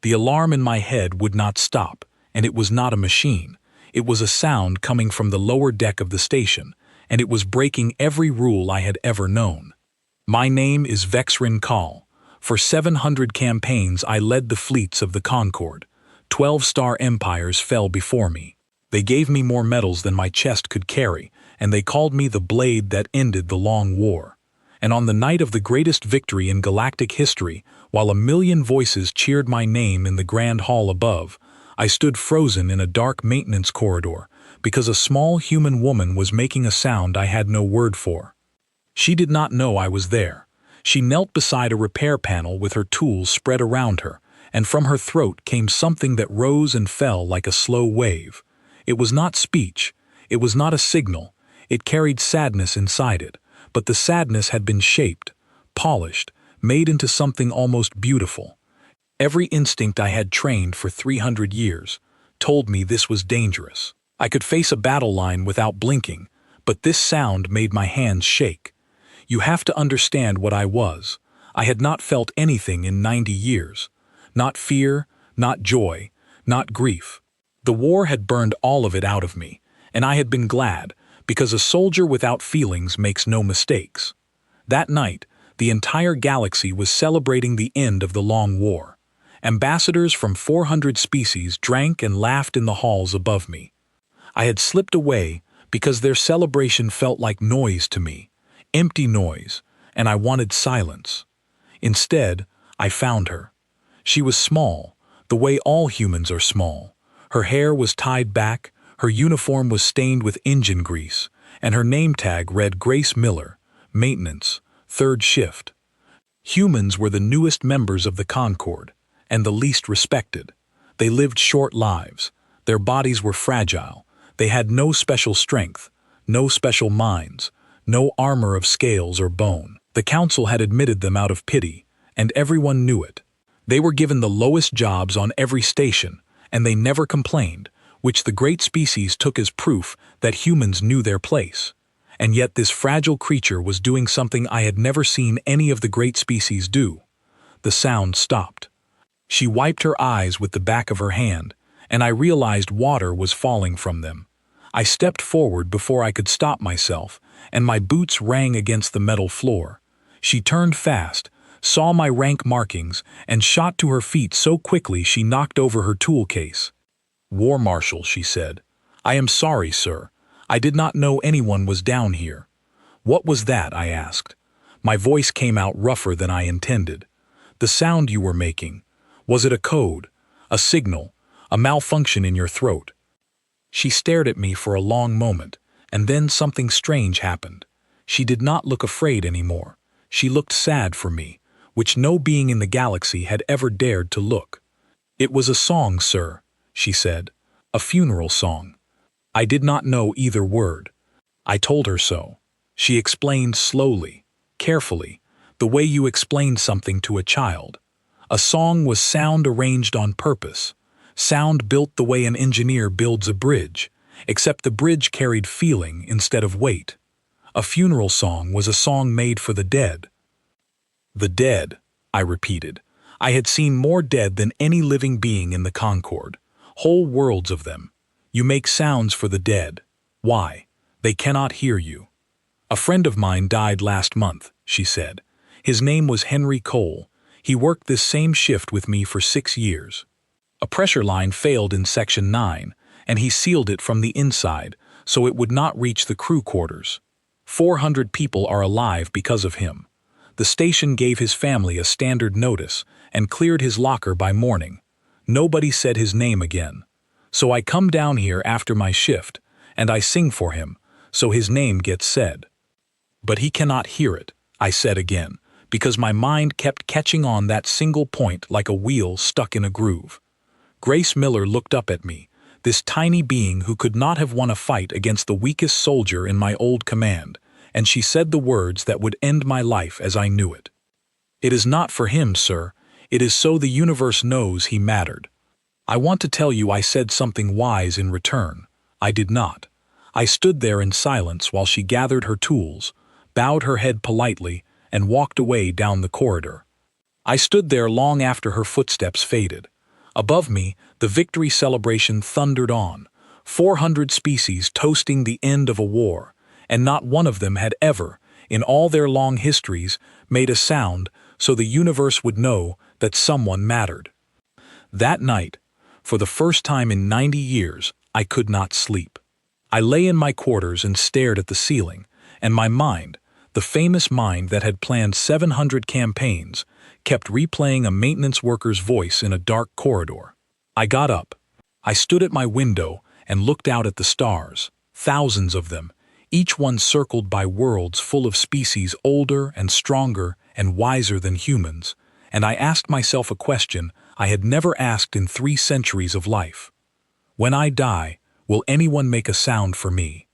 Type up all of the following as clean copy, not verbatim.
The alarm in my head would not stop, and it was not a machine. It was a sound coming from the lower deck of the station, and it was breaking every rule I had ever known. My name is Vexrin Kal. For 700 campaigns I led the fleets of the Concord. 12-star empires fell before me. They gave me more medals than my chest could carry, and they called me the blade that ended the long war. And on the night of the greatest victory in galactic history, while a million voices cheered my name in the grand hall above, I stood frozen in a dark maintenance corridor because a small human woman was making a sound I had no word for. She did not know I was there. She knelt beside a repair panel with her tools spread around her, and from her throat came something that rose and fell like a slow wave. It was not speech. It was not a signal. It carried sadness inside it, but the sadness had been shaped, polished, made into something almost beautiful. Every instinct I had trained for 300 years told me this was dangerous. I could face a battle line without blinking, but this sound made my hands shake. You have to understand what I was. I had not felt anything in 90 years. Not fear, not joy, not grief. The war had burned all of it out of me, and I had been glad, because a soldier without feelings makes no mistakes. That night, the entire galaxy was celebrating the end of the long war. Ambassadors from 400 species drank and laughed in the halls above me. I had slipped away because their celebration felt like noise to me, empty noise, and I wanted silence. Instead, I found her. She was small, the way all humans are small. Her hair was tied back, her uniform was stained with engine grease, and her name tag read Grace Miller, Maintenance, 3rd Shift. Humans were the newest members of the Concord, and the least respected. They lived short lives. Their bodies were fragile. They had no special strength, no special minds, no armor of scales or bone. The council had admitted them out of pity, and everyone knew it. They were given the lowest jobs on every station, and they never complained, which the great species took as proof that humans knew their place. And yet this fragile creature was doing something I had never seen any of the great species do. The sound stopped. She wiped her eyes with the back of her hand, and I realized water was falling from them. I stepped forward before I could stop myself, and my boots rang against the metal floor. She turned fast, saw my rank markings, and shot to her feet so quickly she knocked over her tool case. "War Marshal," she said. "I am sorry, sir. I did not know anyone was down here." "What was that?" I asked. My voice came out rougher than I intended. "The sound you were making. Was it a code, a signal, a malfunction in your throat?" She stared at me for a long moment, and then something strange happened. She did not look afraid anymore. She looked sad for me, which no being in the galaxy had ever dared to look. "It was a song, sir," she said. "A funeral song." I did not know either word. I told her so. She explained slowly, carefully, the way you explain something to a child. A song was sound arranged on purpose, sound built the way an engineer builds a bridge, except the bridge carried feeling instead of weight. A funeral song was a song made for the dead. "The dead," I repeated. I had seen more dead than any living being in the Concord. Whole worlds of them. You make sounds for the dead. Why? They cannot hear you. "A friend of mine died last month," she said. "His name was Henry Cole. He worked this same shift with me for 6 years. A pressure line failed in Section 9, and he sealed it from the inside so it would not reach the crew quarters. 400 people are alive because of him. The station gave his family a standard notice and cleared his locker by morning. Nobody said his name again. So I come down here after my shift, and I sing for him, so his name gets said. But he cannot hear it," I said again, because my mind kept catching on that single point like a wheel stuck in a groove. Grace Miller looked up at me, this tiny being who could not have won a fight against the weakest soldier in my old command, and she said the words that would end my life as I knew it. "It is not for him, sir. It is so the universe knows he mattered. I want to tell you I said something wise in return. I did not. I stood there in silence while she gathered her tools, bowed her head politely, and walked away down the corridor. I stood there long after her footsteps faded. Above me, the victory celebration thundered on, 400 species toasting the end of a war, and not one of them had ever, in all their long histories, made a sound so the universe would know that someone mattered. That night, for the first time in 90 years, I could not sleep. I lay in my quarters and stared at the ceiling, and my mind, the famous mind that had planned 700 campaigns, kept replaying a maintenance worker's voice in a dark corridor. I got up. I stood at my window and looked out at the stars, thousands of them, each one circled by worlds full of species older and stronger and wiser than humans, and I asked myself a question I had never asked in 3 centuries of life. When I die, will anyone make a sound for me?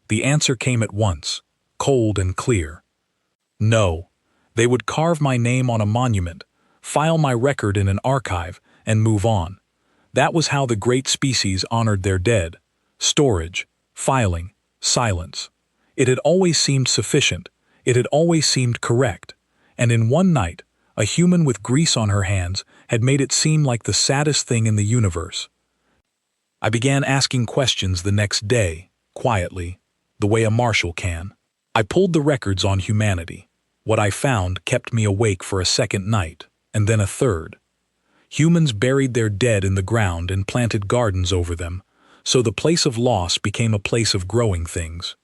The answer came at once, cold and clear. No. They would carve my name on a monument, file my record in an archive, and move on. That was how the great species honored their dead. Storage, filing, silence. It had always seemed sufficient. It had always seemed correct. And in one night, a human with grease on her hands had made it seem like the saddest thing in the universe. I began asking questions the next day, quietly, the way a marshal can. I pulled the records on humanity. What I found kept me awake for a second night, and then a third. Humans buried their dead in the ground and planted gardens over them, so the place of loss became a place of growing things.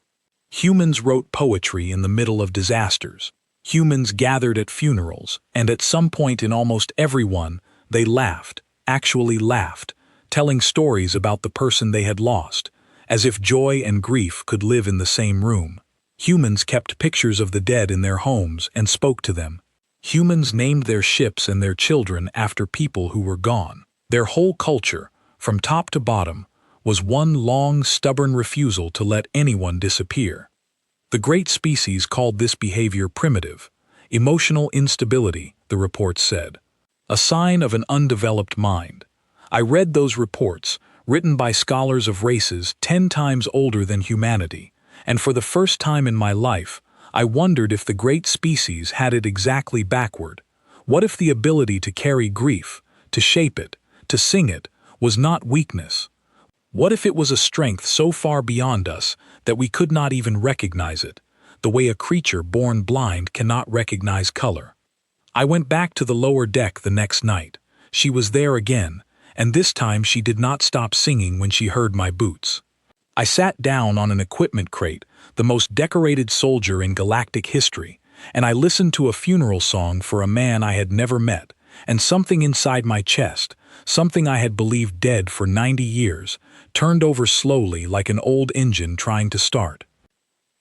Humans wrote poetry in the middle of disasters. Humans gathered at funerals, and at some point in almost every one, they laughed, actually laughed, telling stories about the person they had lost, as if joy and grief could live in the same room. Humans kept pictures of the dead in their homes and spoke to them. Humans named their ships and their children after people who were gone. Their whole culture, from top to bottom, was one long, stubborn refusal to let anyone disappear. The great species called this behavior primitive, emotional instability, the reports said. A sign of an undeveloped mind. I read those reports, written by scholars of races 10 times older than humanity, and for the first time in my life, I wondered if the great species had it exactly backward. What if the ability to carry grief, to shape it, to sing it, was not weakness? What if it was a strength so far beyond us that we could not even recognize it, the way a creature born blind cannot recognize color? I went back to the lower deck the next night. She was there again, and this time she did not stop singing when she heard my boots. I sat down on an equipment crate, the most decorated soldier in galactic history, and I listened to a funeral song for a man I had never met, and something inside my chest, something I had believed dead for 90 years, turned over slowly like an old engine trying to start.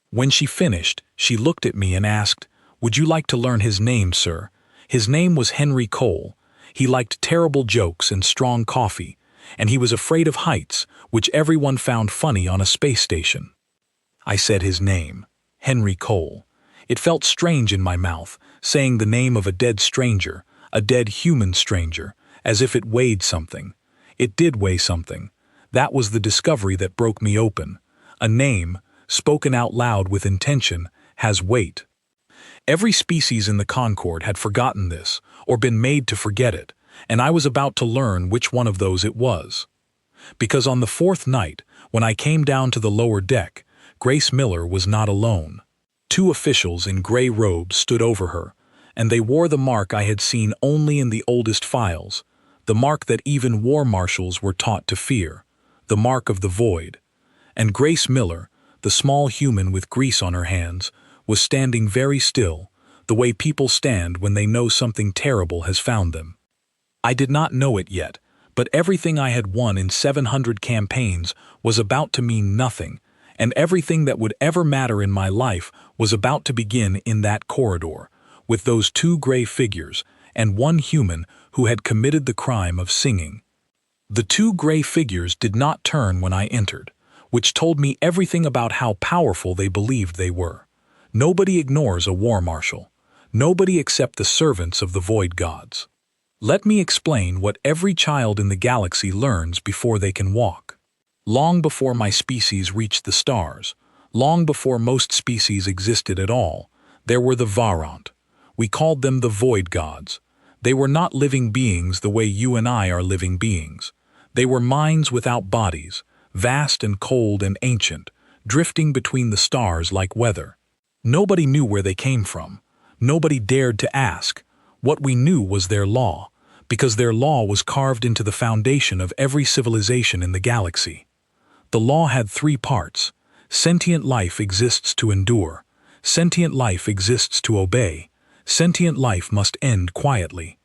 When she finished, she looked at me and asked, "Would you like to learn his name, sir?" His name was Henry Cole. He liked terrible jokes and strong coffee, and he was afraid of heights, which everyone found funny on a space station. I said his name, Henry Cole. It felt strange in my mouth, saying the name of a dead stranger, a dead human stranger, as if it weighed something. It did weigh something. That was the discovery that broke me open. A name, spoken out loud with intention, has weight. Every species in the Concord had forgotten this, or been made to forget it, and I was about to learn which one of those it was. Because on the 4th night, when I came down to the lower deck, Grace Miller was not alone. 2 officials in gray robes stood over her, and they wore the mark I had seen only in the oldest files, the mark that even war marshals were taught to fear, the mark of the void. And Grace Miller, the small human with grease on her hands, was standing very still, the way people stand when they know something terrible has found them. I did not know it yet, but everything I had won in 700 campaigns was about to mean nothing, and everything that would ever matter in my life was about to begin in that corridor, with those 2 gray figures and 1 human who had committed the crime of singing. The 2 gray figures did not turn when I entered, which told me everything about how powerful they believed they were. Nobody ignores a war marshal. Nobody except the servants of the void gods. Let me explain what every child in the galaxy learns before they can walk. Long before my species reached the stars, long before most species existed at all, there were the Varant. We called them the void gods. They were not living beings the way you and I are living beings. They were minds without bodies, vast and cold and ancient, drifting between the stars like weather. Nobody knew where they came from. Nobody dared to ask. What we knew was their law, because their law was carved into the foundation of every civilization in the galaxy. The law had three parts. Sentient life exists to endure. Sentient life exists to obey. Sentient life must end quietly.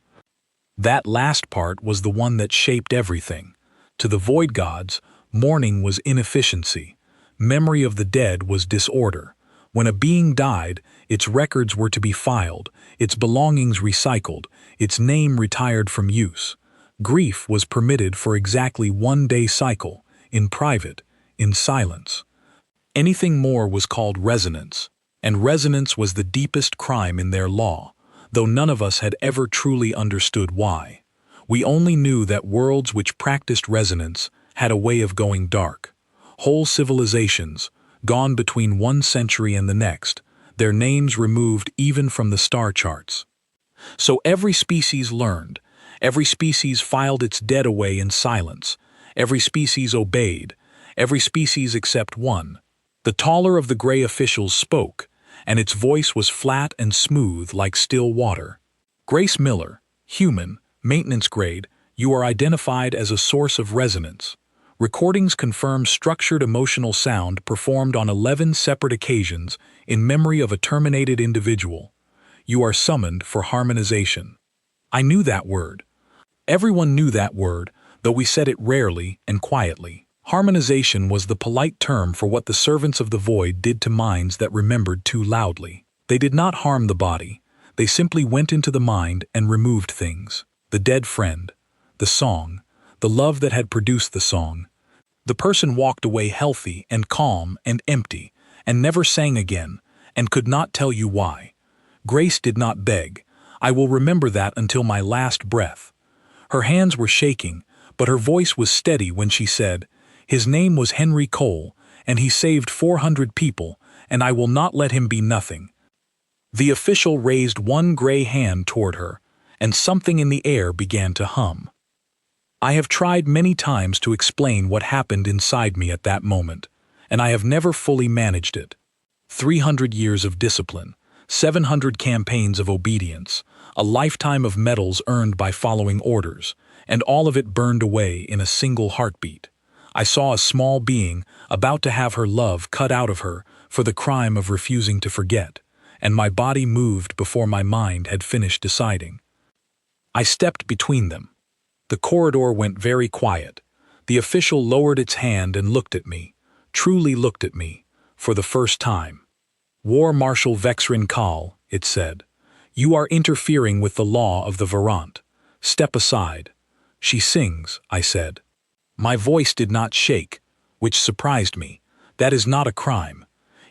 That last part was the one that shaped everything. To the void gods, mourning was inefficiency. Memory of the dead was disorder. When a being died, its records were to be filed, its belongings recycled, its name retired from use. Grief was permitted for exactly 1 day cycle, in private, in silence. Anything more was called resonance, and resonance was the deepest crime in their law, though none of us had ever truly understood why. We only knew that worlds which practiced resonance had a way of going dark. Whole civilizations, gone between 1 century and the next, their names removed even from the star charts. So every species learned, every species filed its dead away in silence, every species obeyed, every species except one. The taller of the gray officials spoke, and its voice was flat and smooth like still water. Grace Miller, human, maintenance grade, you are identified as a source of resonance. Recordings confirm structured emotional sound performed on 11 separate occasions in memory of a terminated individual. You are summoned for harmonization. I knew that word. Everyone knew that word, though we said it rarely and quietly. Harmonization was the polite term for what the servants of the void did to minds that remembered too loudly. They did not harm the body. They simply went into the mind and removed things. The dead friend, the song, the love that had produced the song. The person walked away healthy and calm and empty, and never sang again, and could not tell you why. Grace did not beg. I will remember that until my last breath. Her hands were shaking, but her voice was steady when she said, "His name was Henry Cole, and he saved 400 people, and I will not let him be nothing." The official raised one gray hand toward her, and something in the air began to hum. I have tried many times to explain what happened inside me at that moment, and I have never fully managed it. 300 years of discipline, 700 campaigns of obedience, a lifetime of medals earned by following orders, and all of it burned away in a single heartbeat. I saw a small being about to have her love cut out of her for the crime of refusing to forget, and my body moved before my mind had finished deciding. I stepped between them. The corridor went very quiet. The official lowered its hand and looked at me, truly looked at me, for the first time. "War Marshal Vexrin Kal," it said, "you are interfering with the law of the Varant. Step aside." "She sings," I said. My voice did not shake, which surprised me. "That is not a crime.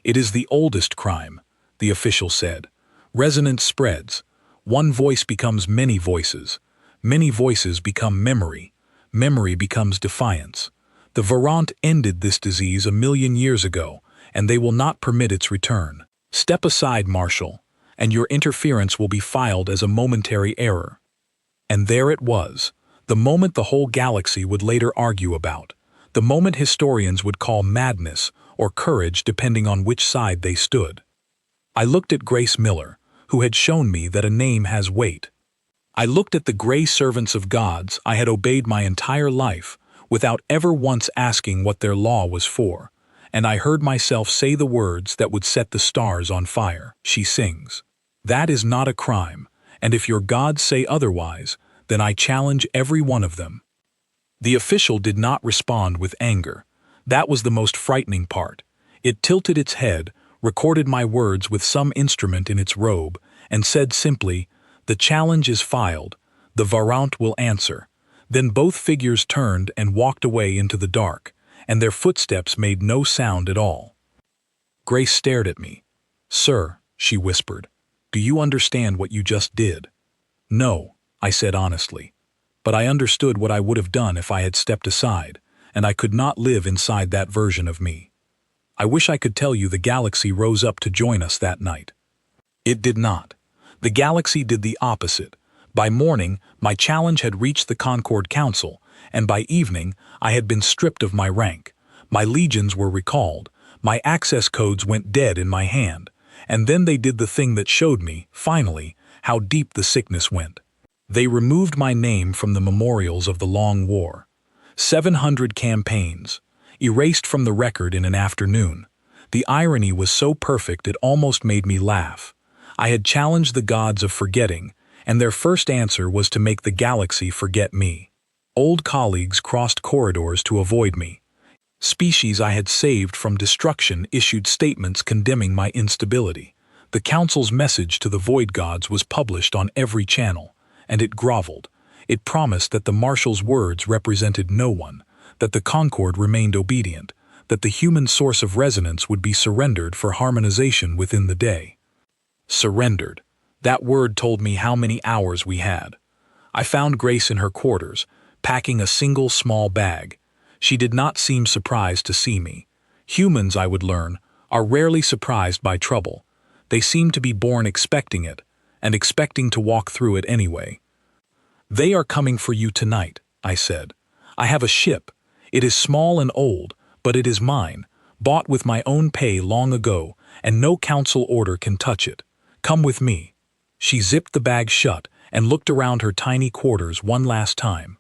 It is the oldest crime," the official said. "Resonance spreads. One voice becomes many voices. Many voices become memory. Memory becomes defiance. The Varant ended this disease 1,000,000 years ago, and they will not permit its return. Step aside, Marshal, and your interference will be filed as a momentary error." And there it was, the moment the whole galaxy would later argue about, the moment historians would call madness or courage depending on which side they stood. I looked at Grace Miller, who had shown me that a name has weight. I looked at the gray servants of gods I had obeyed my entire life without ever once asking what their law was for, and I heard myself say the words that would set the stars on fire. "She sings. That is not a crime, and if your gods say otherwise, then I challenge every one of them." The official did not respond with anger. That was the most frightening part. It tilted its head, recorded my words with some instrument in its robe, and said simply, "The challenge is filed. The Varant will answer." Then both figures turned and walked away into the dark, and their footsteps made no sound at all. Grace stared at me. "Sir," she whispered, "do you understand what you just did?" "No," I said honestly, "but I understood what I would have done if I had stepped aside, and I could not live inside that version of me. I wish I could tell you the galaxy rose up to join us that night. It did not. The galaxy did the opposite, By morning, my challenge had reached the Concord Council, and by evening, I had been stripped of my rank. My legions were recalled, my access codes went dead in my hand, and then they did the thing that showed me, finally, how deep the sickness went. They removed my name from the memorials of the Long War. 700 campaigns, erased from the record in an afternoon. The irony was so perfect it almost made me laugh. I had challenged the gods of forgetting, and their first answer was to make the galaxy forget me. Old colleagues crossed corridors to avoid me. Species I had saved from destruction issued statements condemning my instability. The Council's message to the Void Gods was published on every channel, and it groveled. It promised that the Marshal's words represented no one, that the Concord remained obedient, that the human source of resonance would be surrendered for harmonization within the day. Surrendered. That word told me how many hours we had. I found Grace in her quarters, packing a single small bag. She did not seem surprised to see me. Humans, I would learn, are rarely surprised by trouble. They seem to be born expecting it, and expecting to walk through it anyway. "They are coming for you tonight," I said. "I have a ship. It is small and old, but it is mine, bought with my own pay long ago, and no council order can touch it. Come with me." She zipped the bag shut and looked around her tiny quarters one last time.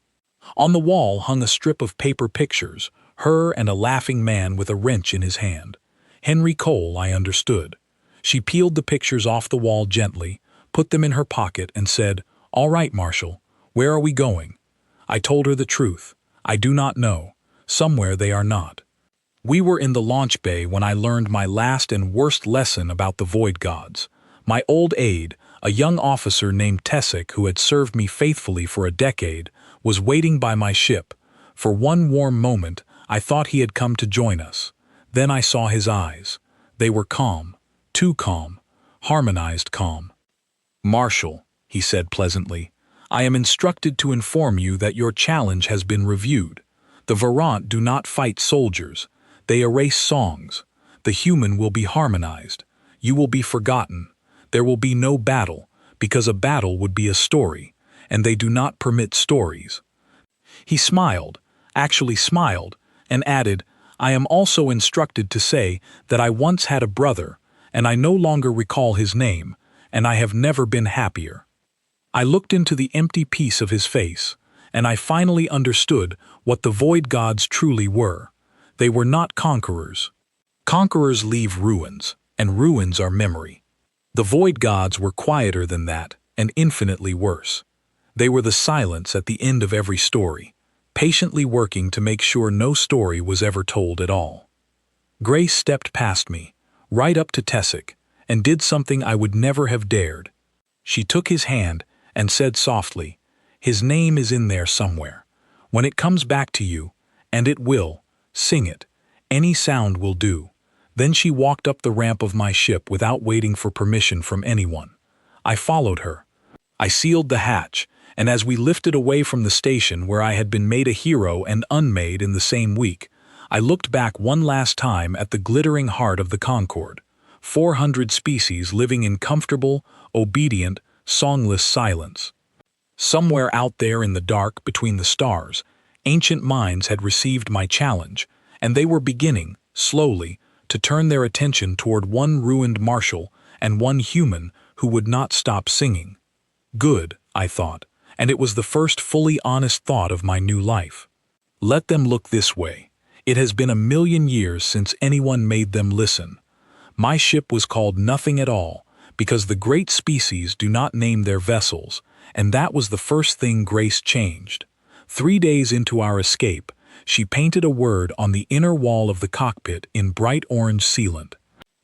On the wall hung a strip of paper pictures, her and a laughing man with a wrench in his hand. Henry Cole, I understood. She peeled the pictures off the wall gently, put them in her pocket, and said, "All right, Marshal, where are we going?" I told her the truth. I do not know. Somewhere they are not. We were in the launch bay when I learned my last and worst lesson about the Void Gods. My old aide, a young officer named Tessic who had served me faithfully for a decade, was waiting by my ship. For one warm moment, I thought he had come to join us. Then I saw his eyes. They were calm, too calm, harmonized calm. "Marshal," he said pleasantly, "I am instructed to inform you that your challenge has been reviewed. The Varant do not fight soldiers. They erase songs. The human will be harmonized. You will be forgotten. There will be no battle, because a battle would be a story, and they do not permit stories." He smiled, actually smiled, and added, "I am also instructed to say that I once had a brother, and I no longer recall his name, and I have never been happier." I looked into the empty piece of his face, and I finally understood what the Void Gods truly were. They were not conquerors. Conquerors leave ruins, and ruins are memory. The Void Gods were quieter than that, and infinitely worse. They were the silence at the end of every story, patiently working to make sure no story was ever told at all. Grace stepped past me, right up to Tessic, and did something I would never have dared. She took his hand and said softly, "His name is in there somewhere. When it comes back to you, and it will, sing it. Any sound will do." Then she walked up the ramp of my ship without waiting for permission from anyone. I followed her. I sealed the hatch, and as we lifted away from the station where I had been made a hero and unmade in the same week, I looked back one last time at the glittering heart of the Concord. 400 species living in comfortable, obedient, songless silence. Somewhere out there in the dark between the stars, ancient minds had received my challenge, and they were beginning, slowly, to turn their attention toward one ruined marshal and one human who would not stop singing. Good, I thought, and it was the first fully honest thought of my new life. Let them look this way. It has been 1,000,000 years since anyone made them listen. My ship was called nothing at all, because the great species do not name their vessels, and that was the first thing Grace changed. 3 days into our escape, she painted a word on the inner wall of the cockpit in bright orange sealant.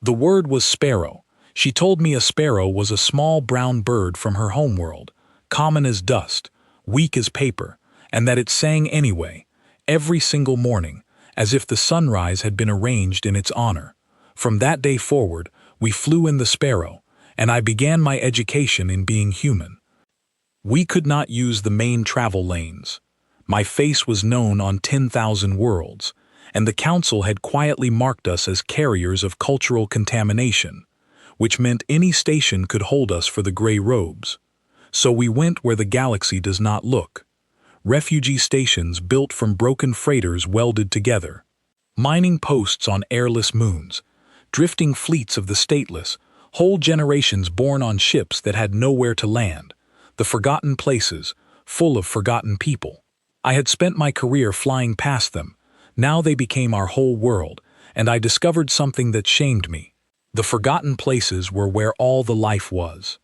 The word was sparrow. She told me a sparrow was a small brown bird from her homeworld, common as dust, weak as paper, and that it sang anyway, every single morning, as if the sunrise had been arranged in its honor. From that day forward, we flew in the sparrow, and I began my education in being human. We could not use the main travel lanes. My face was known on 10,000 worlds, and the council had quietly marked us as carriers of cultural contamination, which meant any station could hold us for the gray robes. So we went where the galaxy does not look. Refugee stations built from broken freighters welded together. Mining posts on airless moons. Drifting fleets of the stateless. Whole generations born on ships that had nowhere to land. The forgotten places, full of forgotten people. I had spent my career flying past them. Now they became our whole world, and I discovered something that shamed me. The forgotten places were where all the life was.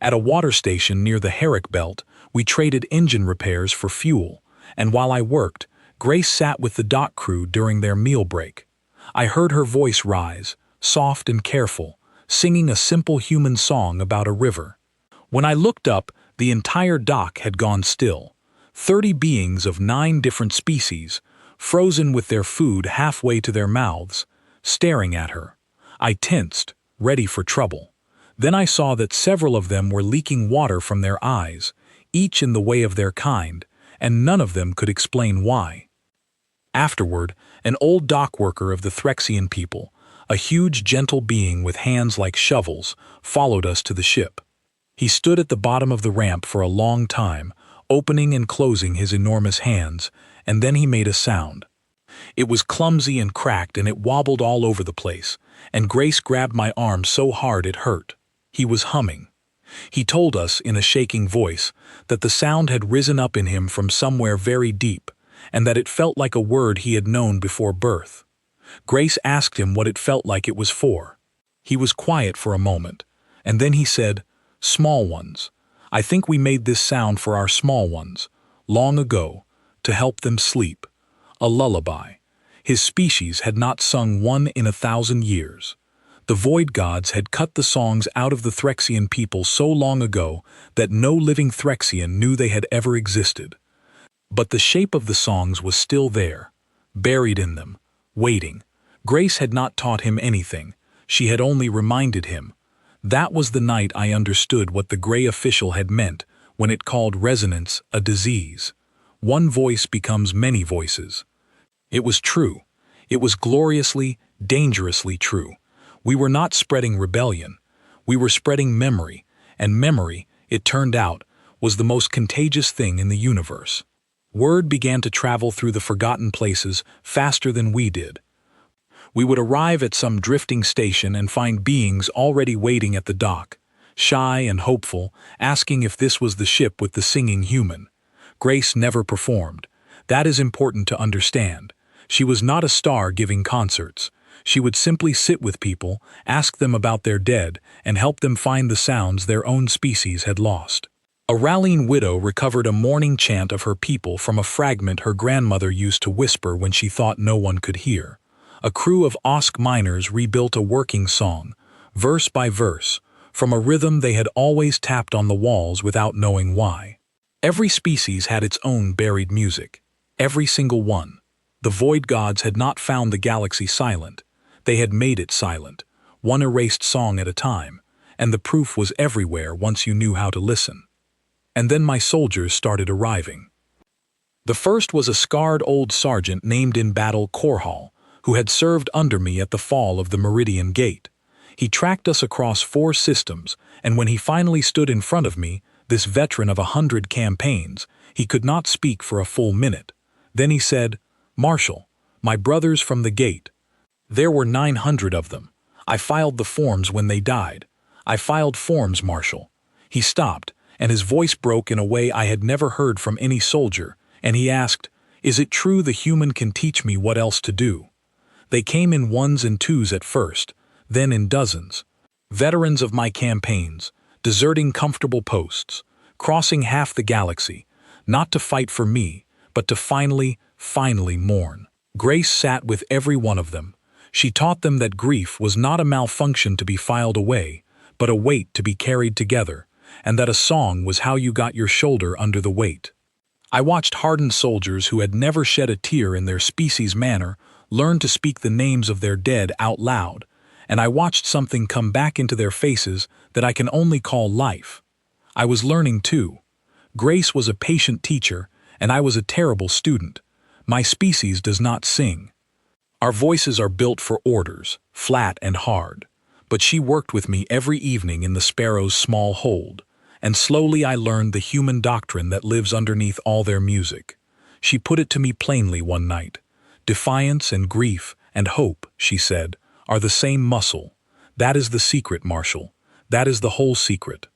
At a water station near the Herrick Belt, we traded engine repairs for fuel, and while I worked, Grace sat with the dock crew during their meal break. I heard her voice rise, soft and careful, singing a simple human song about a river. When I looked up, the entire dock had gone still. 30 beings of 9 different species, frozen with their food halfway to their mouths, staring at her. I tensed, ready for trouble. Then I saw that several of them were leaking water from their eyes, each in the way of their kind, and none of them could explain why. Afterward, an old dock worker of the Threxian people, a huge gentle being with hands like shovels, followed us to the ship. He stood at the bottom of the ramp for a long time, opening and closing his enormous hands, and then he made a sound. It was clumsy and cracked, and it wobbled all over the place, and Grace grabbed my arm so hard it hurt. He was humming. He told us, in a shaking voice, that the sound had risen up in him from somewhere very deep, and that it felt like a word he had known before birth. Grace asked him what it felt like it was for. He was quiet for a moment, and then he said, "Small ones. I think we made this sound for our small ones, long ago, to help them sleep. A lullaby. His species had not sung one in 1,000 years. The Void Gods had cut the songs out of the Threxian people so long ago that no living Threxian knew they had ever existed. But the shape of the songs was still there, buried in them, waiting. Grace had not taught him anything. She had only reminded him. That was the night I understood what the gray official had meant when it called resonance a disease. One voice becomes many voices. It was true. It was gloriously, dangerously true. We were not spreading rebellion. We were spreading memory, and memory, it turned out, was the most contagious thing in the universe. Word began to travel through the forgotten places faster than we did. We would arrive at some drifting station and find beings already waiting at the dock, shy and hopeful, asking if this was the ship with the singing human. Grace never performed. That is important to understand. She was not a star giving concerts. She would simply sit with people, ask them about their dead, and help them find the sounds their own species had lost. A rallying widow recovered a morning chant of her people from a fragment her grandmother used to whisper when she thought no one could hear. A crew of Osk miners rebuilt a working song, verse by verse, from a rhythm they had always tapped on the walls without knowing why. Every species had its own buried music. Every single one. The Void Gods had not found the galaxy silent. They had made it silent, one erased song at a time, and the proof was everywhere once you knew how to listen. And then my soldiers started arriving. The first was a scarred old sergeant named in battle Korhal, who had served under me at the fall of the Meridian Gate. He tracked us across 4 systems, and when he finally stood in front of me, this veteran of 100 campaigns, he could not speak for a full minute. Then he said, "Marshal, my brothers from the gate. There were 900 of them. I filed the forms when they died. I filed forms, Marshal." He stopped, and his voice broke in a way I had never heard from any soldier, and he asked, "Is it true the human can teach me what else to do?" They came in 1s and 2s at first, then in dozens. Veterans of my campaigns, deserting comfortable posts, crossing half the galaxy, not to fight for me, but to finally mourn. Grace sat with every one of them. She taught them that grief was not a malfunction to be filed away, but a weight to be carried together, and that a song was how you got your shoulder under the weight. I watched hardened soldiers who had never shed a tear in their species' manner learn to speak the names of their dead out loud, and I watched something come back into their faces that I can only call life. I was learning too. Grace was a patient teacher, and I was a terrible student. My species does not sing. Our voices are built for orders, flat and hard, but she worked with me every evening in the Sparrow's small hold, and slowly I learned the human doctrine that lives underneath all their music. She put it to me plainly one night. Defiance and grief and hope, she said, are the same muscle. That is the secret, Marshall. That is the whole secret.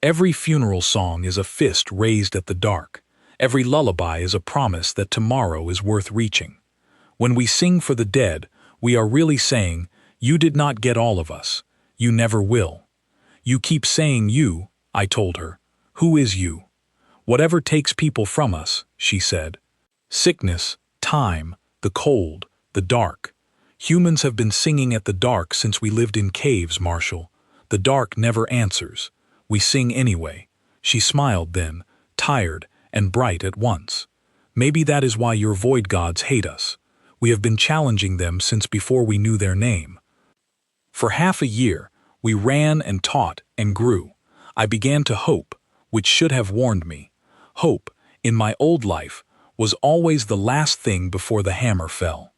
Every funeral song is a fist raised at the dark. Every lullaby is a promise that tomorrow is worth reaching. When we sing for the dead, we are really saying, you did not get all of us. You never will. You keep saying you, I told her. Who is you? Whatever takes people from us, she said. Sickness, time, the cold, the dark. Humans have been singing at the dark since we lived in caves, Marshall. The dark never answers. We sing anyway. She smiled then, tired and bright at once. Maybe that is why your void gods hate us. We have been challenging them since before we knew their name. For half a year, we ran and taught and grew. I began to hope, which should have warned me. Hope, in my old life, was always the last thing before the hammer fell.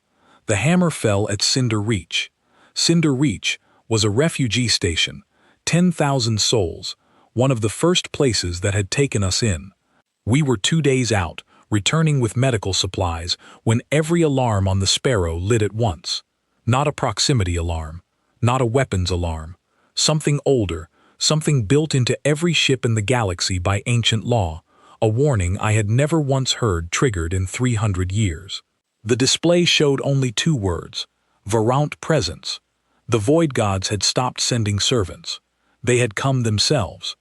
The hammer fell at Cinder Reach. Cinder Reach was a refugee station, 10,000 souls, one of the first places that had taken us in. We were 2 days out, returning with medical supplies, when every alarm on the Sparrow lit at once. Not a proximity alarm, not a weapons alarm. Something older, something built into every ship in the galaxy by ancient law, a warning I had never once heard triggered in 300 years. The display showed only 2 words, Varaunt Presence. The void gods had stopped sending servants. They had come themselves.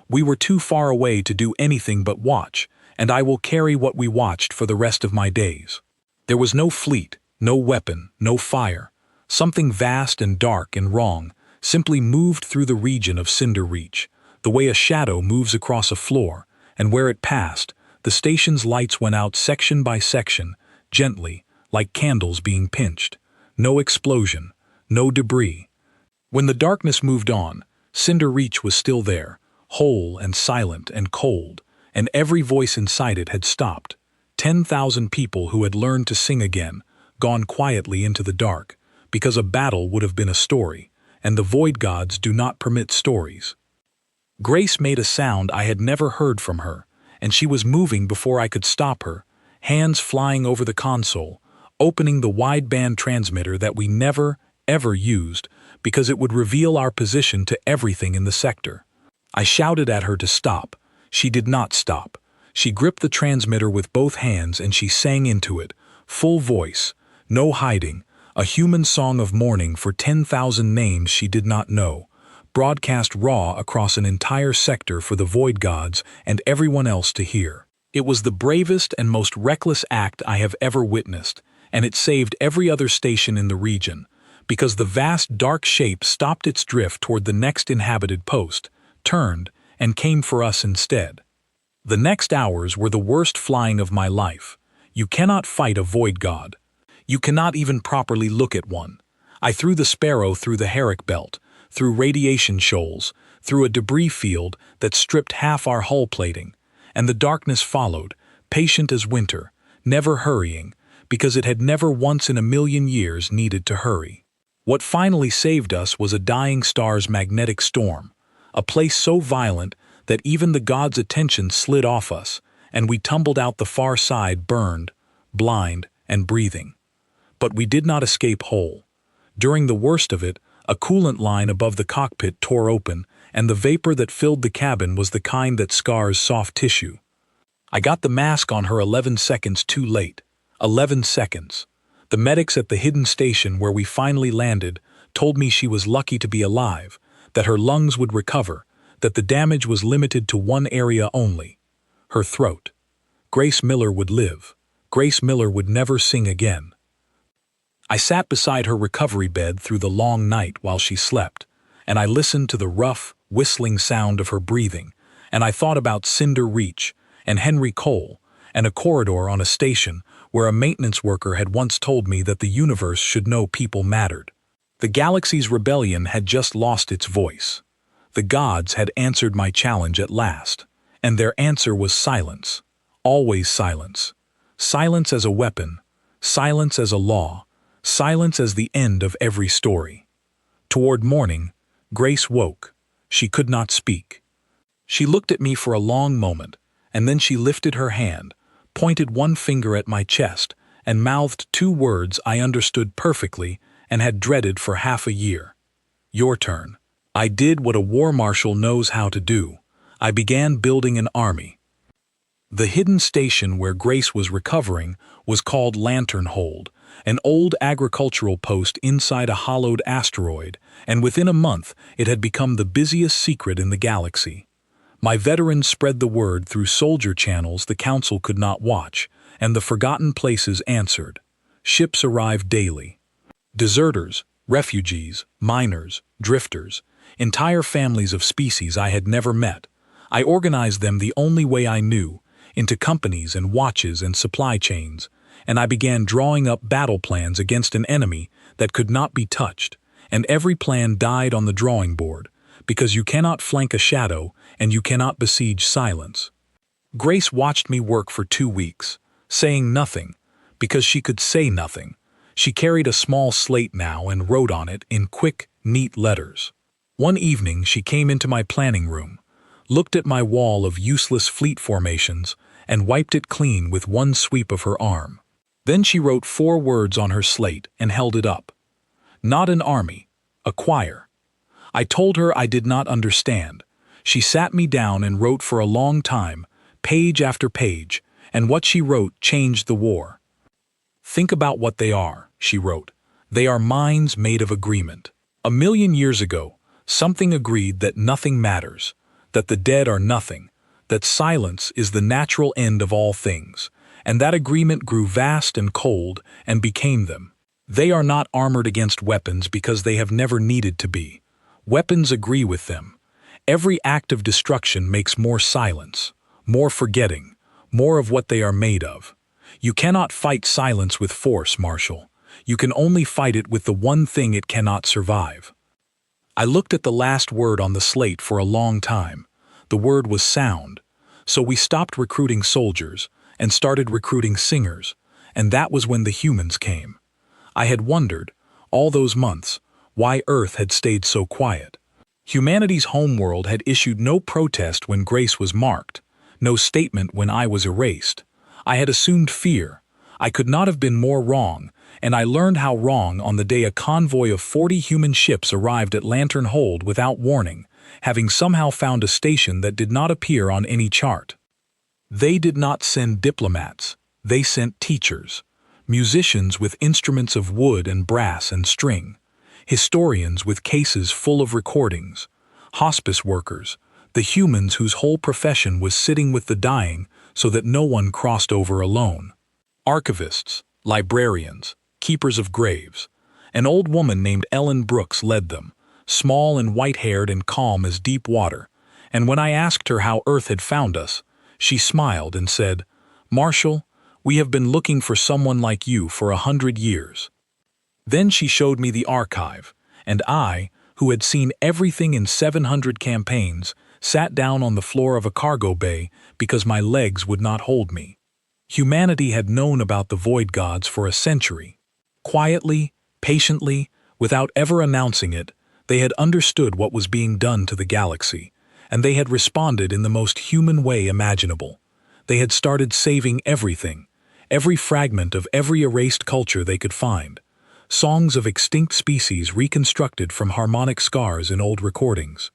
We were too far away to do anything but watch, and I will carry what we watched for the rest of my days. There was no fleet, no weapon, no fire. Something vast and dark and wrong simply moved through the region of Cinder Reach, the way a shadow moves across a floor, and where it passed, the station's lights went out section by section, gently, like candles being pinched. No explosion, no debris. When the darkness moved on, Cinder Reach was still there, whole and silent and cold, and every voice inside it had stopped. 10,000 people who had learned to sing again, gone quietly into the dark, because a battle would have been a story, and the void gods do not permit stories. Grace made a sound I had never heard from her, and she was moving before I could stop her, hands flying over the console, opening the wideband transmitter that we never, ever used, because it would reveal our position to everything in the sector. I shouted at her to stop. She did not stop. She gripped the transmitter with both hands and she sang into it, full voice, no hiding, a human song of mourning for 10,000 names she did not know, broadcast raw across an entire sector for the void gods and everyone else to hear. It was the bravest and most reckless act I have ever witnessed, and it saved every other station in the region, because the vast dark shape stopped its drift toward the next inhabited post, turned, and came for us instead. The next hours were the worst flying of my life. You cannot fight a void god. You cannot even properly look at one. I threw the Sparrow through the Herrick Belt, through radiation shoals, through a debris field that stripped half our hull plating, and the darkness followed, patient as winter, never hurrying, because it had never once in a million years needed to hurry. What finally saved us was a dying star's magnetic storm, a place so violent that even the gods' attention slid off us, and we tumbled out the far side burned, blind, and breathing. But we did not escape whole. During the worst of it, a coolant line above the cockpit tore open, and the vapor that filled the cabin was the kind that scars soft tissue. I got the mask on her 11 seconds too late. 11 seconds. The medics at the hidden station where we finally landed told me she was lucky to be alive, that her lungs would recover, that the damage was limited to one area only, her throat. Grace Miller would live. Grace Miller would never sing again. I sat beside her recovery bed through the long night while she slept, and I listened to the rough, whistling sound of her breathing, and I thought about Cinder Reach and Henry Cole and a corridor on a station where a maintenance worker had once told me that the universe should know people mattered. The galaxy's rebellion had just lost its voice. The gods had answered my challenge at last, and their answer was silence. Always silence. Silence as a weapon, silence as a law, silence as the end of every story. Toward morning, Grace woke. She could not speak. She looked at me for a long moment, and then she lifted her hand, pointed one finger at my chest, and mouthed two words I understood perfectly and had dreaded for half a year. Your turn. I did what a war marshal knows how to do. I began building an army. The hidden station where Grace was recovering was called Lantern Hold, an old agricultural post inside a hollowed asteroid, and within a month it had become the busiest secret in the galaxy. My veterans spread the word through soldier channels the Council could not watch, and the forgotten places answered. Ships arrived daily. Deserters, refugees, miners, drifters, entire families of species I had never met. I organized them the only way I knew, into companies and watches and supply chains, and I began drawing up battle plans against an enemy that could not be touched, and every plan died on the drawing board, because you cannot flank a shadow and you cannot besiege silence. Grace watched me work for 2 weeks, saying nothing, because she could say nothing. She carried a small slate now and wrote on it in quick, neat letters. One evening she came into my planning room, looked at my wall of useless fleet formations, and wiped it clean with one sweep of her arm. Then she wrote 4 words on her slate and held it up. Not an army, a choir. I told her I did not understand. She sat me down and wrote for a long time, page after page, and what she wrote changed the war. Think about what they are, she wrote. They are minds made of agreement. 1,000,000 years ago, something agreed that nothing matters, that the dead are nothing, that silence is the natural end of all things, and that agreement grew vast and cold and became them. They are not armored against weapons because they have never needed to be. Weapons agree with them. Every act of destruction makes more silence, more forgetting, more of what they are made of. You cannot fight silence with force, Marshal. You can only fight it with the one thing it cannot survive. I looked at the last word on the slate for a long time. The word was sound. So we stopped recruiting soldiers and started recruiting singers, and that was when the humans came. I had wondered, all those months, why Earth had stayed so quiet. Humanity's homeworld had issued no protest when Grace was marked, no statement when I was erased. I had assumed fear. I could not have been more wrong, and I learned how wrong on the day a convoy of 40 human ships arrived at Lantern Hold without warning, having somehow found a station that did not appear on any chart. They did not send diplomats, they sent teachers, musicians with instruments of wood and brass and string, historians with cases full of recordings, hospice workers, the humans whose whole profession was sitting with the dying so that no one crossed over alone, archivists, librarians, keepers of graves. An old woman named Ellen Brooks led them, small and white-haired and calm as deep water, and when I asked her how Earth had found us, she smiled and said, "Marshal, we have been looking for someone like you for 100 years." Then she showed me the archive, and I, who had seen everything in 700 campaigns, sat down on the floor of a cargo bay because my legs would not hold me. Humanity had known about the void gods for a century. Quietly, patiently, without ever announcing it, they had understood what was being done to the galaxy, and they had responded in the most human way imaginable. They had started saving everything, every fragment of every erased culture they could find. Songs of extinct species reconstructed from harmonic scars in old recordings.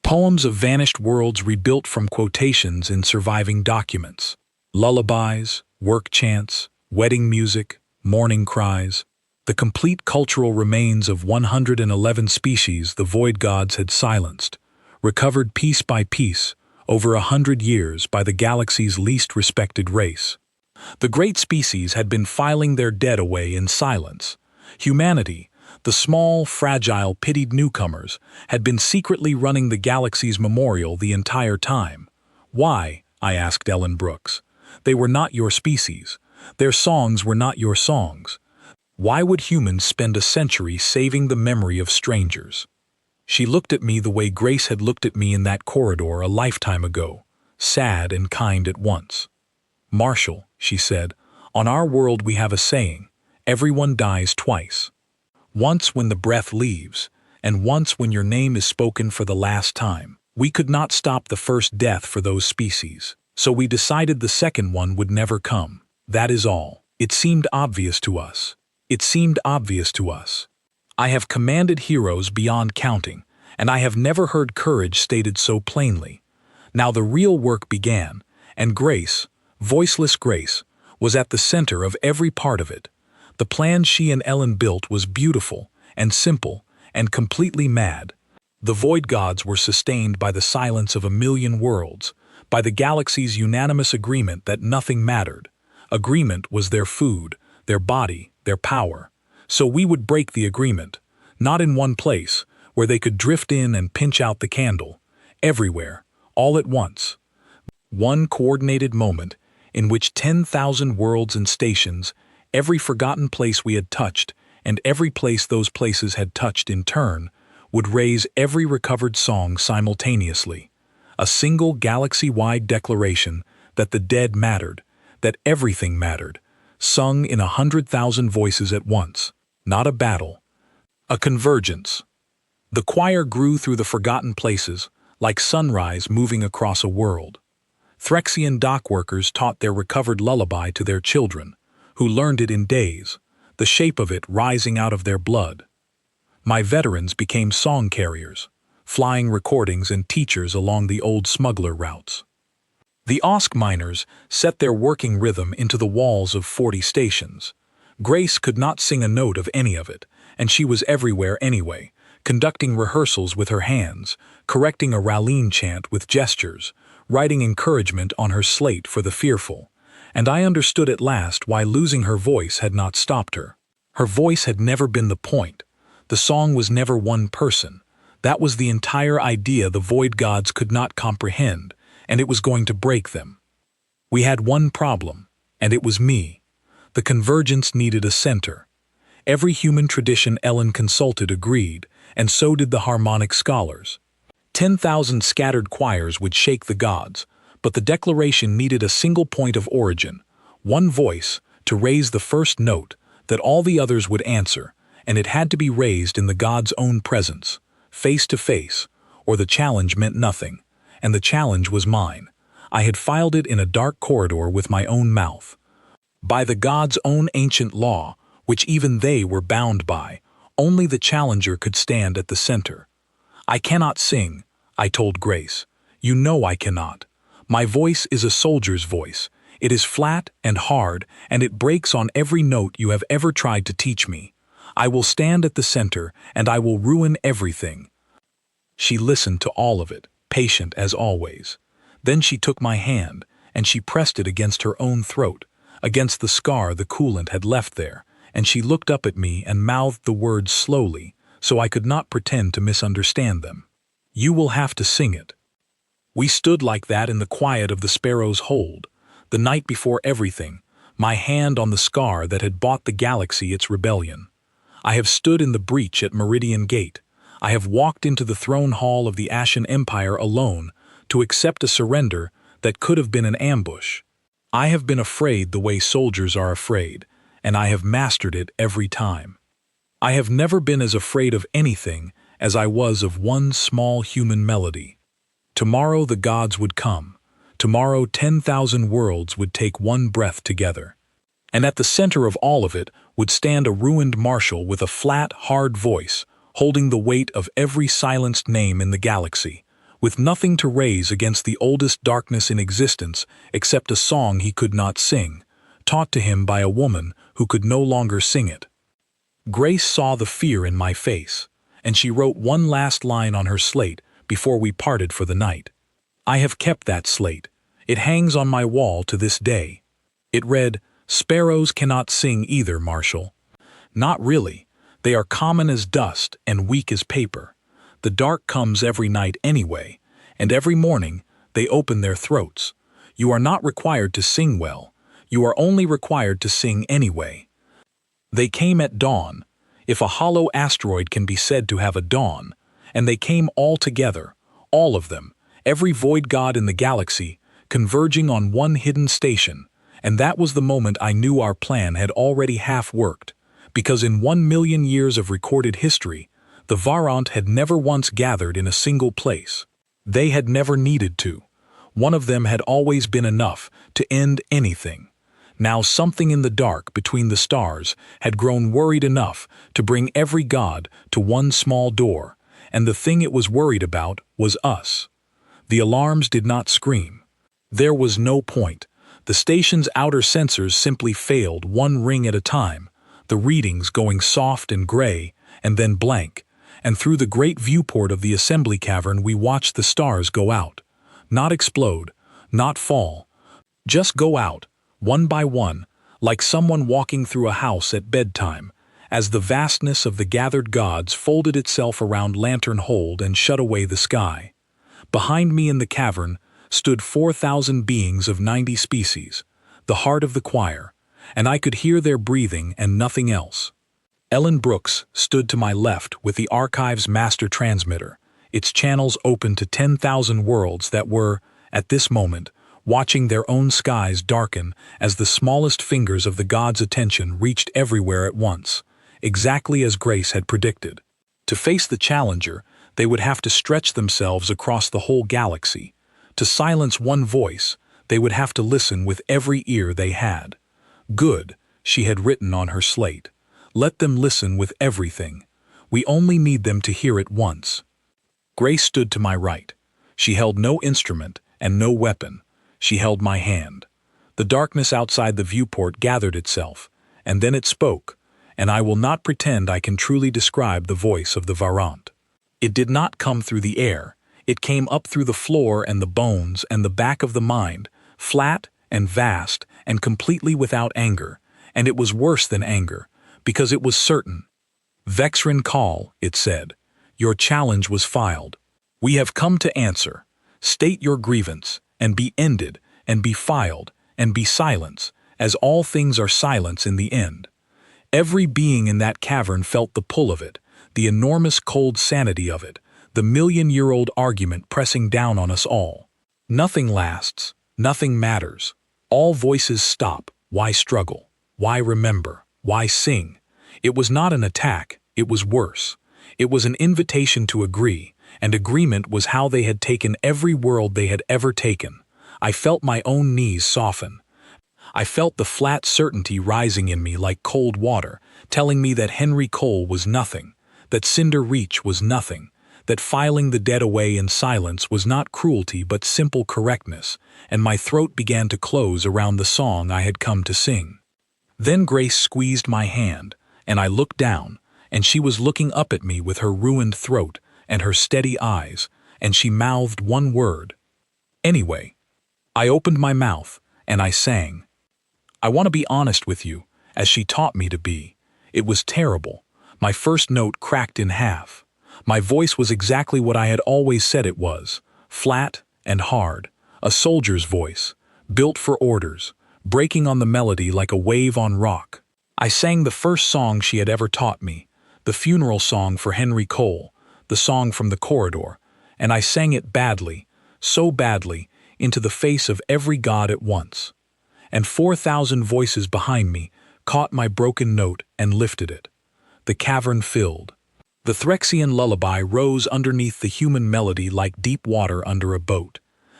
Poems of vanished worlds rebuilt from quotations in surviving documents. Lullabies, work chants, wedding music, mourning cries. The complete cultural remains of 111 species the void gods had silenced, recovered piece by piece, over 100 years by the galaxy's least respected race. The great species had been filing their dead away in silence. Humanity, the small, fragile, pitied newcomers, had been secretly running the galaxy's memorial the entire time. Why? I asked Ellen Brooks. They were not your species. Their songs were not your songs. Why would humans spend a century saving the memory of strangers? She looked at me the way Grace had looked at me in that corridor a lifetime ago, sad and kind at once. "Marshal," she said, "on our world we have a saying, everyone dies twice. Once when the breath leaves, and once when your name is spoken for the last time. We could not stop the first death for those species, so we decided the second one would never come. That is all. It seemed obvious to us. It seemed obvious to us. I have commanded heroes beyond counting, and I have never heard courage stated so plainly. Now the real work began, and Grace, voiceless Grace, was at the center of every part of it. The plan she and Ellen built was beautiful and simple and completely mad. The void gods were sustained by the silence of 1,000,000 worlds, by the galaxy's unanimous agreement that nothing mattered. Agreement was their food, their body, their power. So we would break the agreement, not in one place, where they could drift in and pinch out the candle. Everywhere, all at once. One coordinated moment in which 10,000 worlds and stations, every forgotten place we had touched, and every place those places had touched in turn, would raise every recovered song simultaneously. A single galaxy-wide declaration that the dead mattered, that everything mattered, sung in 100,000 voices at once. Not a battle. A convergence. The choir grew through the forgotten places, like sunrise moving across a world. Threxian dockworkers taught their recovered lullaby to their children, who learned it in days, the shape of it rising out of their blood. My veterans became song carriers, flying recordings and teachers along the old smuggler routes. The Osk miners set their working rhythm into the walls of 40 stations. Grace could not sing a note of any of it, and she was everywhere anyway, conducting rehearsals with her hands, correcting a Ralline chant with gestures, writing encouragement on her slate for the fearful. And I understood at last why losing her voice had not stopped her. Her voice had never been the point. The song was never one person. That was the entire idea the void gods could not comprehend, and it was going to break them. We had one problem, and it was me. The convergence needed a center. Every human tradition Ellen consulted agreed, and so did the harmonic scholars. 10,000 scattered choirs would shake the gods, but the declaration needed a single point of origin, one voice, to raise the first note that all the others would answer, and it had to be raised in the gods' own presence, face to face, or the challenge meant nothing, and the challenge was mine. I had filed it in a dark corridor with my own mouth. By the gods' own ancient law, which even they were bound by, only the challenger could stand at the center. I cannot sing, I told Grace. You know I cannot. My voice is a soldier's voice. It is flat and hard, and it breaks on every note you have ever tried to teach me. I will stand at the center, and I will ruin everything. She listened to all of it, patient as always. Then she took my hand, and she pressed it against her own throat, against the scar the coolant had left there, and she looked up at me and mouthed the words slowly, so I could not pretend to misunderstand them. You will have to sing it. We stood like that in the quiet of the Sparrow's hold, the night before everything, my hand on the scar that had bought the galaxy its rebellion. I have stood in the breach at Meridian Gate. I have walked into the throne hall of the Ashen Empire alone to accept a surrender that could have been an ambush. I have been afraid the way soldiers are afraid, and I have mastered it every time. I have never been as afraid of anything as I was of one small human melody. Tomorrow the gods would come. Tomorrow 10,000 worlds would take one breath together. And at the center of all of it would stand a ruined marshal with a flat, hard voice, holding the weight of every silenced name in the galaxy, with nothing to raise against the oldest darkness in existence except a song he could not sing, taught to him by a woman who could no longer sing it. Grace saw the fear in my face, and she wrote one last line on her slate before we parted for the night. I have kept that slate. It hangs on my wall to this day. It read, "Sparrows cannot sing either, Marshal." Not really. They are common as dust and weak as paper. The dark comes every night anyway, and every morning they open their throats. You are not required to sing well. You are only required to sing anyway. They came at dawn, if a hollow asteroid can be said to have a dawn, and they came all together, all of them, every void god in the galaxy, converging on one hidden station, and that was the moment I knew our plan had already half worked, because in 1,000,000 years of recorded history, the Varant had never once gathered in a single place. They had never needed to. One of them had always been enough to end anything. Now something in the dark between the stars had grown worried enough to bring every god to one small door, and the thing it was worried about was us. The alarms did not scream. There was no point. The station's outer sensors simply failed one ring at a time, the readings going soft and gray, and then blank, and through the great viewport of the assembly cavern we watched the stars go out. Not explode, not fall, just go out, one by one, like someone walking through a house at bedtime, as the vastness of the gathered gods folded itself around Lantern Hold and shut away the sky. Behind me in the cavern stood 4,000 beings of 90 species, the heart of the choir, and I could hear their breathing and nothing else. Ellen Brooks stood to my left with the Archive's master transmitter, its channels open to 10,000 worlds that were, at this moment, watching their own skies darken as the smallest fingers of the gods' attention reached everywhere at once, exactly as Grace had predicted. To face the challenger, they would have to stretch themselves across the whole galaxy. To silence one voice, they would have to listen with every ear they had. Good, she had written on her slate. Let them listen with everything. We only need them to hear it once. Grace stood to my right. She held no instrument and no weapon. She held my hand. The darkness outside the viewport gathered itself, and then it spoke, and I will not pretend I can truly describe the voice of the Varant. It did not come through the air. It came up through the floor and the bones and the back of the mind, flat and vast and completely without anger, and it was worse than anger, because it was certain. Vexrin Call, it said. Your challenge was filed. We have come to answer. State your grievance, and be ended, and be filed, and be silence, as all things are silence in the end. Every being in that cavern felt the pull of it, the enormous cold sanity of it, the million-year-old argument pressing down on us all. Nothing lasts, nothing matters. All voices stop. Why struggle? Why remember? Why sing? It was not an attack, it was worse. It was an invitation to agree, and agreement was how they had taken every world they had ever taken. I felt my own knees soften. I felt the flat certainty rising in me like cold water, telling me that Henry Cole was nothing, that Cinder Reach was nothing, that filing the dead away in silence was not cruelty but simple correctness, and my throat began to close around the song I had come to sing. Then Grace squeezed my hand, and I looked down, and she was looking up at me with her ruined throat and her steady eyes, and she mouthed one word. Anyway, I opened my mouth, and I sang. I want to be honest with you, as she taught me to be. It was terrible. My first note cracked in half. My voice was exactly what I had always said it was, flat and hard, a soldier's voice, built for orders, breaking on the melody like a wave on rock. I sang the first song she had ever taught me, the funeral song for Henry Cole, the song from the corridor, and I sang it badly, so badly, into the face of every god at once. And 4,000 voices behind me caught my broken note and lifted it. The cavern filled. The Threxian lullaby rose underneath the human melody like deep water under a boat.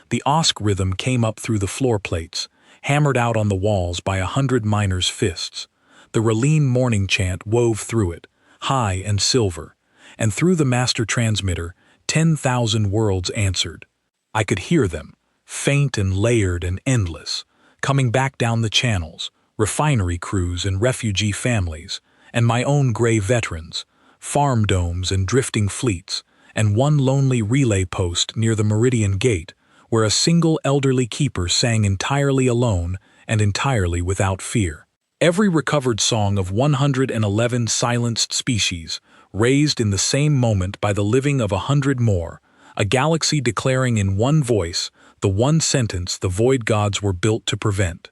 The Osk rhythm came up through the floor plates, hammered out on the walls by 100 miners' fists. The Raleen morning chant wove through it, high and silver, and through the master transmitter, 10,000 worlds answered. I could hear them, faint and layered and endless, coming back down the channels, refinery crews and refugee families, and my own gray veterans, farm domes and drifting fleets, and one lonely relay post near the Meridian Gate, where a single elderly keeper sang entirely alone and entirely without fear. Every recovered song of 111 silenced species, raised in the same moment by the living of 100 more, a galaxy declaring in one voice the one sentence the void gods were built to prevent.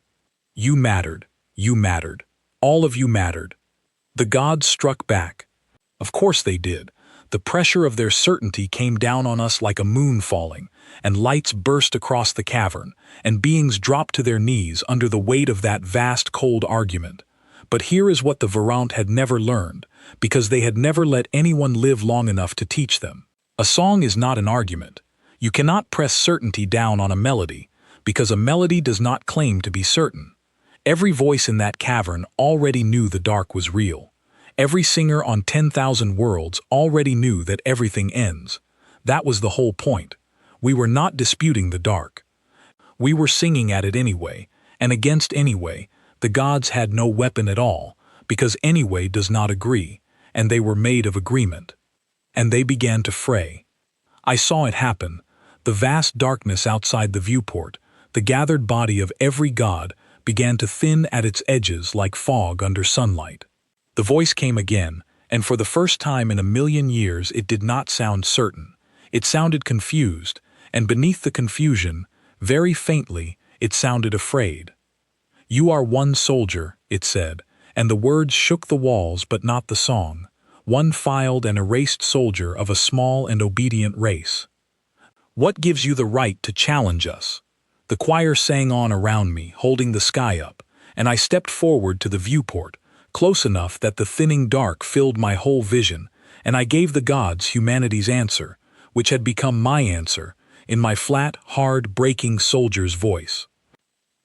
You mattered. You mattered. All of you mattered. The gods struck back. Of course they did. The pressure of their certainty came down on us like a moon falling, and lights burst across the cavern, and beings dropped to their knees under the weight of that vast cold argument. But here is what the Varant had never learned, because they had never let anyone live long enough to teach them. A song is not an argument. You cannot press certainty down on a melody, because a melody does not claim to be certain. Every voice in that cavern already knew the dark was real. Every singer on 10,000 worlds already knew that everything ends. That was the whole point. We were not disputing the dark. We were singing at it anyway, and against anyway. The gods had no weapon at all, because anyway does not agree, and they were made of agreement. And they began to fray. I saw it happen. The vast darkness outside the viewport, the gathered body of every god, began to thin at its edges like fog under sunlight. The voice came again, and for the first time in a million years it did not sound certain. It sounded confused, and beneath the confusion, very faintly, it sounded afraid. "You are one soldier," it said, and the words shook the walls but not the song. One filed and erased soldier of a small and obedient race. "What gives you the right to challenge us?" The choir sang on around me, holding the sky up, and I stepped forward to the viewport, close enough that the thinning dark filled my whole vision, and I gave the gods humanity's answer, which had become my answer, in my flat, hard, breaking soldier's voice.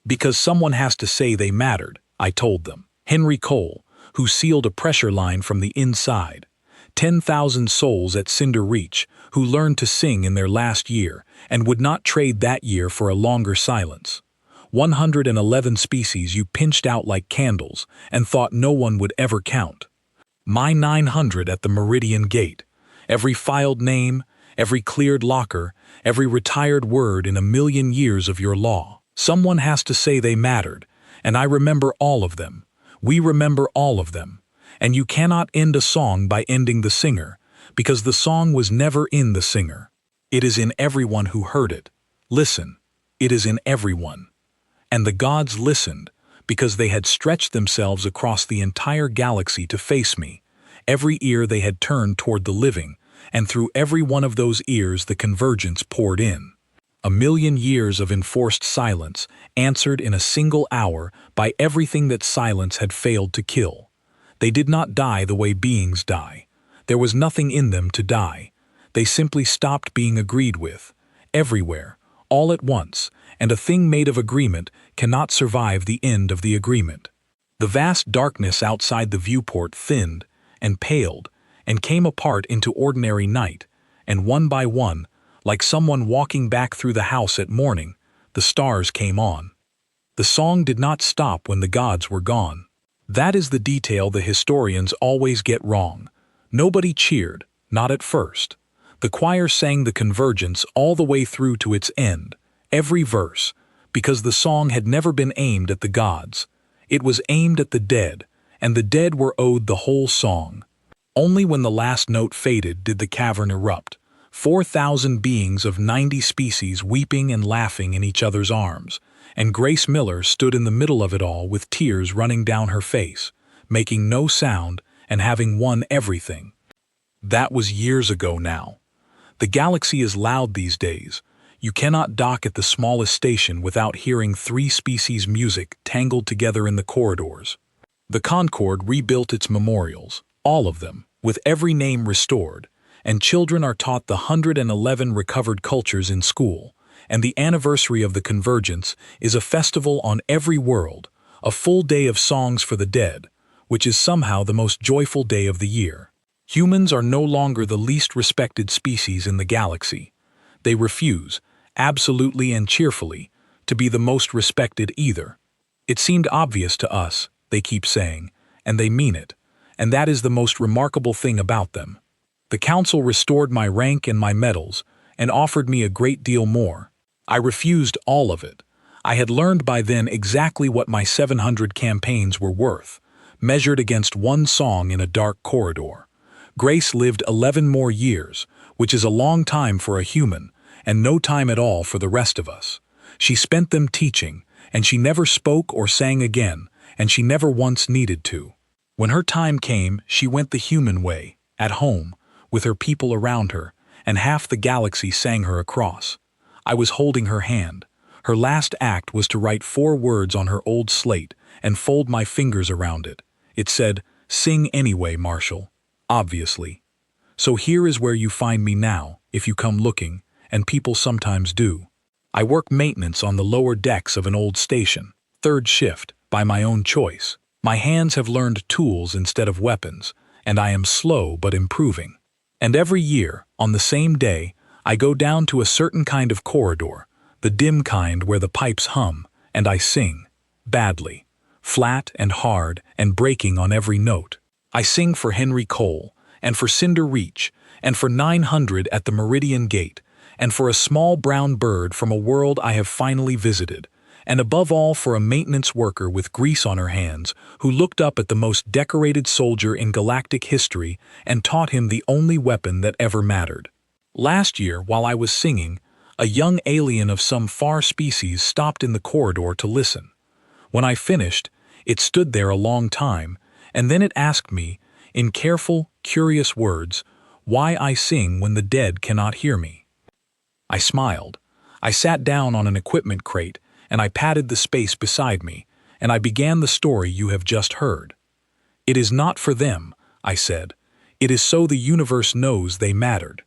"Because someone has to say they mattered," I told them. Henry Cole, who sealed a pressure line from the inside. 10,000 souls at Cinder Reach, who learned to sing in their last year, and would not trade that year for a longer silence. 111 species you pinched out like candles, and thought no one would ever count. My 900 at the Meridian Gate. Every filed name, every cleared locker, every retired word in a million years of your law. Someone has to say they mattered, and I remember all of them. We remember all of them. And you cannot end a song by ending the singer, because the song was never in the singer. It is in everyone who heard it. Listen, it is in everyone. And the gods listened, because they had stretched themselves across the entire galaxy to face me. Every ear they had turned toward the living, and through every one of those ears the convergence poured in. A million years of enforced silence, answered in a single hour by everything that silence had failed to kill. They did not die the way beings die. There was nothing in them to die. They simply stopped being agreed with. Everywhere, all at once, and a thing made of agreement cannot survive the end of the agreement. The vast darkness outside the viewport thinned, and paled, and came apart into ordinary night, and one by one, like someone walking back through the house at morning, the stars came on. The song did not stop when the gods were gone. That is the detail the historians always get wrong. Nobody cheered, not at first. The choir sang the convergence all the way through to its end, every verse, because the song had never been aimed at the gods. It was aimed at the dead, and the dead were owed the whole song. Only when the last note faded did the cavern erupt. 4,000 beings of 90 species weeping and laughing in each other's arms, and Grace Miller stood in the middle of it all with tears running down her face, making no sound and having won everything. That was years ago now. The galaxy is loud these days. You cannot dock at the smallest station without hearing 3 species' music tangled together in the corridors. The Concord rebuilt its memorials, all of them, with every name restored, and children are taught the 111 recovered cultures in school, and the anniversary of the convergence is a festival on every world, a full day of songs for the dead, which is somehow the most joyful day of the year. Humans are no longer the least respected species in the galaxy. They refuse, absolutely and cheerfully, to be the most respected either. It seemed obvious to us, they keep saying, and they mean it, and that is the most remarkable thing about them. The council restored my rank and my medals, and offered me a great deal more. I refused all of it. I had learned by then exactly what my 700 campaigns were worth, measured against one song in a dark corridor. Grace lived 11 more years, which is a long time for a human, and no time at all for the rest of us. She spent them teaching, and she never spoke or sang again, and she never once needed to. When her time came, she went the human way, at home, with her people around her, and half the galaxy sang her across. I was holding her hand. Her last act was to write 4 words on her old slate and fold my fingers around it. It said, "Sing anyway, Marshall." Obviously. So here is where you find me now, if you come looking, and people sometimes do. I work maintenance on the lower decks of an old station, third shift, by my own choice. My hands have learned tools instead of weapons, and I am slow but improving. And every year, on the same day, I go down to a certain kind of corridor, the dim kind where the pipes hum, and I sing, badly, flat and hard and breaking on every note. I sing for Henry Cole, and for Cinder Reach, and for 900 at the Meridian Gate, and for a small brown bird from a world I have finally visited, and above all for a maintenance worker with grease on her hands who looked up at the most decorated soldier in galactic history and taught him the only weapon that ever mattered. Last year, while I was singing, a young alien of some far species stopped in the corridor to listen. When I finished, it stood there a long time, and then it asked me, in careful, curious words, why I sing when the dead cannot hear me. I smiled. I sat down on an equipment crate, and I patted the space beside me, and I began the story you have just heard. It is not for them, I said. It is so the universe knows they mattered.